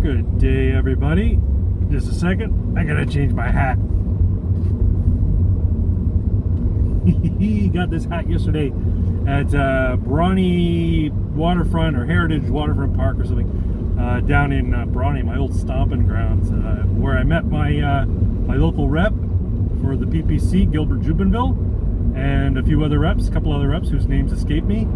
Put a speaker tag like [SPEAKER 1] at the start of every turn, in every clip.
[SPEAKER 1] Good day, everybody. Just a second. I gotta change my hat. Got this hat yesterday at Brawny Waterfront or Heritage Waterfront Park or something down in Brawny, my old stomping grounds, where I met my my local rep for the PPC, Gilbert Jubenville, and a few other reps, a couple other reps whose names escape me.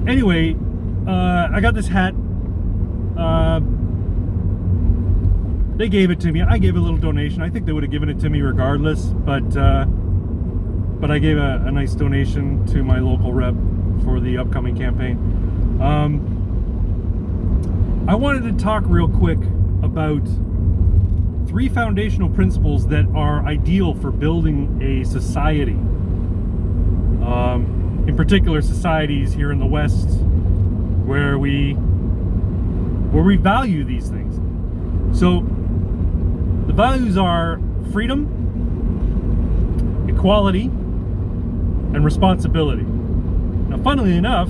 [SPEAKER 1] Anyway, I got this hat. They gave it to me. I gave a little donation. I think they would have given it to me regardless, but I gave a nice donation to my local rep for the upcoming campaign. I wanted to talk real quick about 3 foundational principles that are ideal for building a society. In particular, societies here in the West where we value these things. So the values are freedom, equality, and responsibility. Now, funnily enough,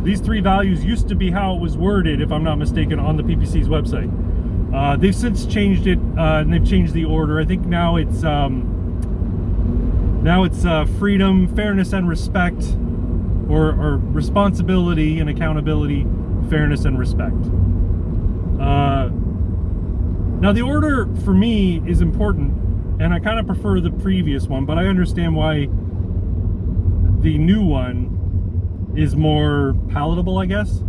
[SPEAKER 1] these 3 values used to be how it was worded, if I'm not mistaken, on the PPC's website. They've since changed it, and they've changed the order. I think now it's freedom, fairness, and respect, or responsibility and accountability, fairness, and respect. Now, the order for me is important, and I kind of prefer the previous one, but I understand why the new one is more palatable, I guess.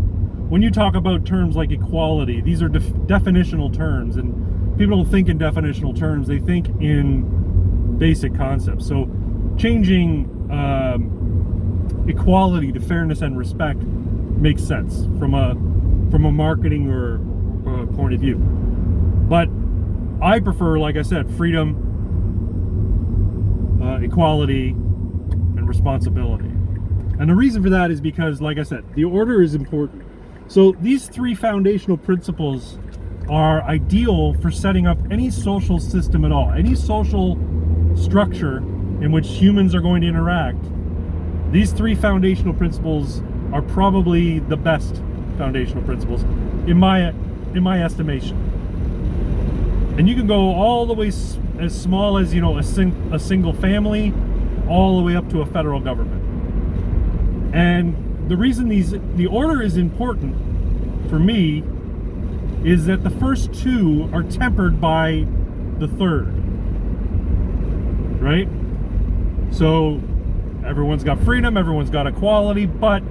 [SPEAKER 1] When you talk about terms like equality, these are definitional terms, and people don't think in definitional terms, they think in basic concepts. So changing equality to fairness and respect makes sense from a marketing or point of view. But I prefer, like I said, freedom, equality, and responsibility. And the reason for that is because, like I said, the order is important. So these 3 foundational principles are ideal for setting up any social system at all, any social structure in which humans are going to interact. These 3 foundational principles are probably the best foundational principles in my estimation. And you can go all the way as small as, you know, a single family, all the way up to a federal government. And the reason the order is important for me is that the first 2 are tempered by the third, right? So everyone's got freedom, everyone's got equality, but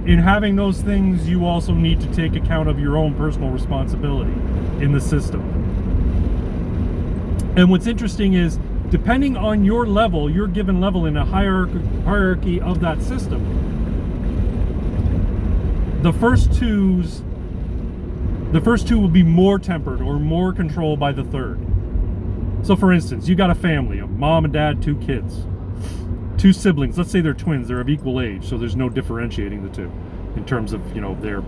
[SPEAKER 1] in having those things, you also need to take account of your own personal responsibility in the system. And what's interesting is, depending on your level, your given level in a hierarchy of that system, the first two will be more tempered or more controlled by the third. So for instance, you got a family, a mom and dad, 2 kids, 2 siblings. Let's say they're twins, they're of equal age, so there's no differentiating the 2 in terms of, you know, their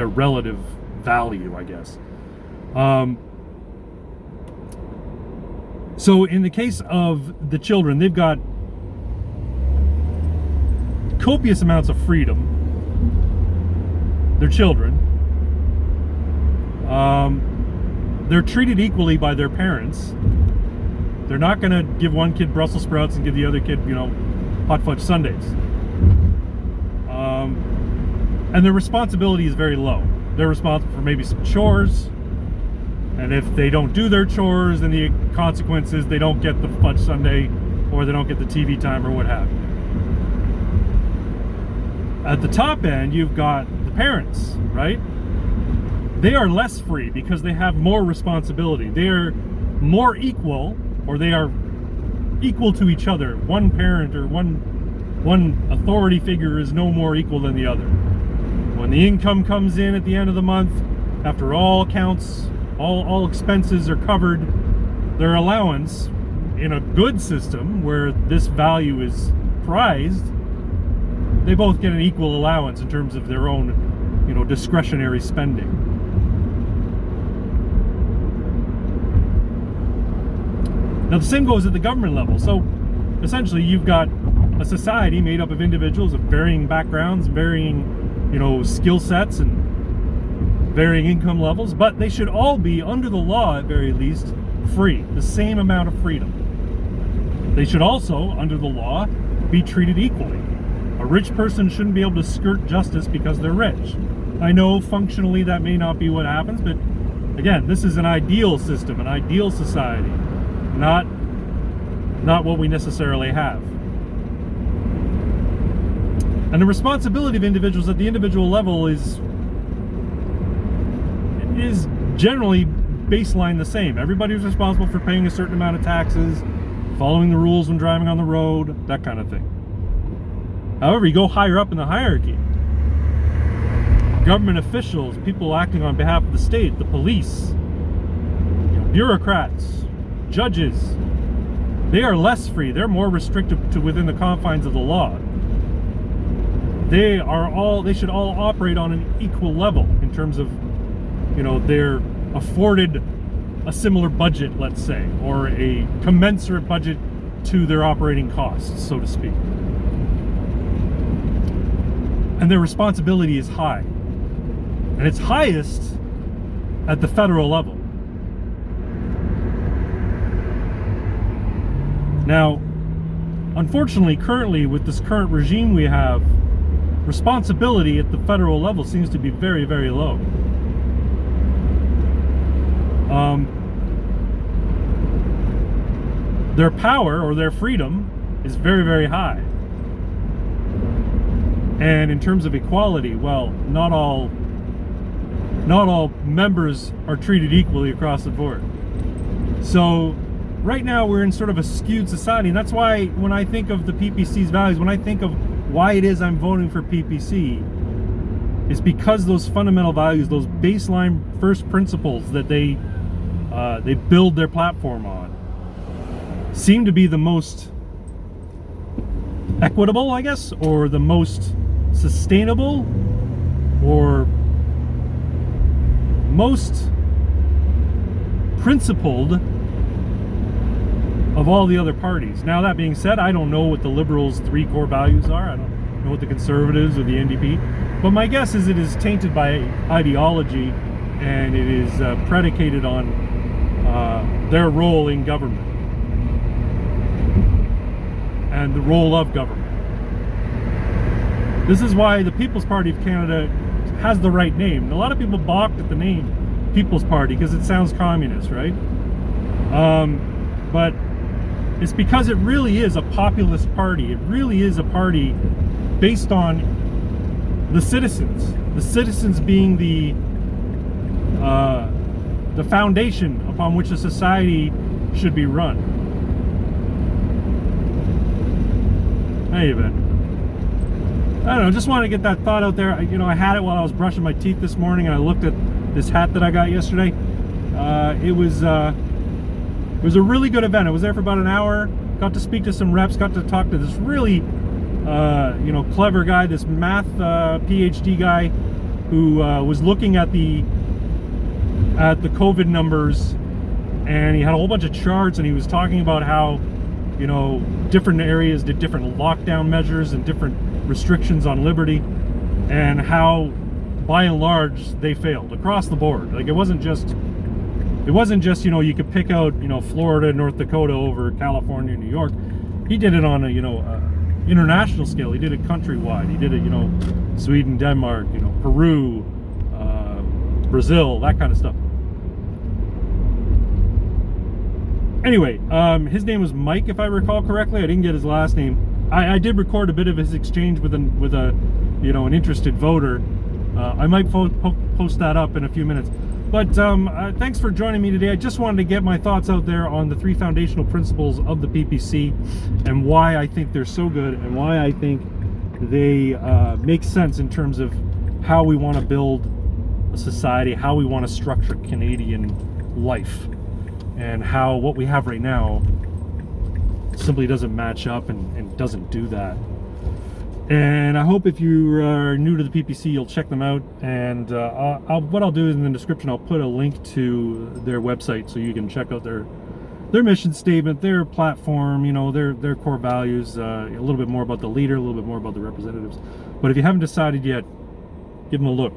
[SPEAKER 1] relative value, I guess. So in the case of the children, they've got copious amounts of freedom. They're children. They're treated equally by their parents. They're not going to give one kid Brussels sprouts and give the other kid, you know, hot fudge sundaes. And their responsibility is very low. They're responsible for maybe some chores. And if they don't do their chores, then the consequence is they don't get the fudge sundae, or they don't get the TV time, or what have you. At the top end, you've got the parents, right? They are less free because they have more responsibility. They are more equal, or they are equal to each other. One parent or one authority figure is no more equal than the other. When the income comes in at the end of the month, after all counts, all expenses are covered, their allowance in a good system where this value is prized, they both get an equal allowance in terms of their own, you know, discretionary spending. Now the same goes at the government level. So essentially you've got a society made up of individuals of varying backgrounds, varying, you know, skill sets and varying income levels, but they should all be, under the law at very least, free, the same amount of freedom. They should also, under the law, be treated equally. A rich person shouldn't be able to skirt justice because they're rich. I know functionally that may not be what happens, but again, this is an ideal system, an ideal society, not what we necessarily have. And the responsibility of individuals at the individual level is generally baseline the same. Everybody's responsible for paying a certain amount of taxes, following the rules when driving on the road, that kind of thing. However, you go higher up in the hierarchy, government officials, people acting on behalf of the state, the police, bureaucrats, judges, they are less free. They're more restricted to within the confines of the law. They should all operate on an equal level in terms of, they're afforded a similar budget, let's say, or a commensurate budget to their operating costs, so to speak. And their responsibility is high. And it's highest at the federal level. Now, unfortunately, currently, with this current regime we have, responsibility at the federal level seems to be very, very low. Their power or their freedom is very, very high. And in terms of equality, well, not all members are treated equally across the board. So right now we're in sort of a skewed society, and that's why when I think of the PPC's values, when I think of why it is I'm voting for PPC, is because those fundamental values, those baseline first principles that they build their platform on, seem to be the most equitable, I guess, or the most sustainable, or most principled of all the other parties. Now, that being said, I don't know what the Liberals' 3 core values are. I don't know what the Conservatives or the NDP, but my guess is it is tainted by ideology, and it is predicated on their role in government and the role of government. This is why the People's Party of Canada has the right name. A lot of people balked at the name People's Party because it sounds communist, right? But it's because it really is a populist party. It really is a party based on the citizens being the foundation upon which a society should be run. Hey, Ben. I don't know, just want to get that thought out there. I had it while I was brushing my teeth this morning, and I looked at this hat that I got yesterday. It was a really good event. I was there for about an hour, got to speak to some reps, got to talk to this really clever guy, this math PhD guy, who was looking at the COVID numbers, and he had a whole bunch of charts, and he was talking about how different areas did different lockdown measures and different restrictions on liberty, and how by and large they failed across the board. Like, it wasn't just you could pick out Florida, North Dakota over California, New York. He did it on a international scale. He did it countrywide. He did it Sweden, Denmark, Peru, Brazil, that kind of stuff. Anyway, his name was Mike, if I recall correctly. I didn't get his last name. I did record a bit of his exchange with an interested voter. I might post that up in a few minutes. But thanks for joining me today. I just wanted to get my thoughts out there on the 3 foundational principles of the PPC and why I think they're so good, and why I think they make sense in terms of how we want to build a society, how we want to structure Canadian life, and how what we have right now simply doesn't match up and doesn't do that. And I hope if you are new to the PPC, you'll check them out. And what I'll do is in the description, I'll put a link to their website so you can check out their mission statement, their platform, their core values, a little bit more about the leader, a little bit more about the representatives. But if you haven't decided yet, give them a look.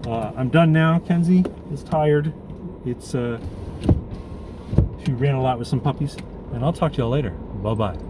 [SPEAKER 1] I'm done now. Kenzie is tired. It's she ran a lot with some puppies, and I'll talk to y'all later. Bye bye.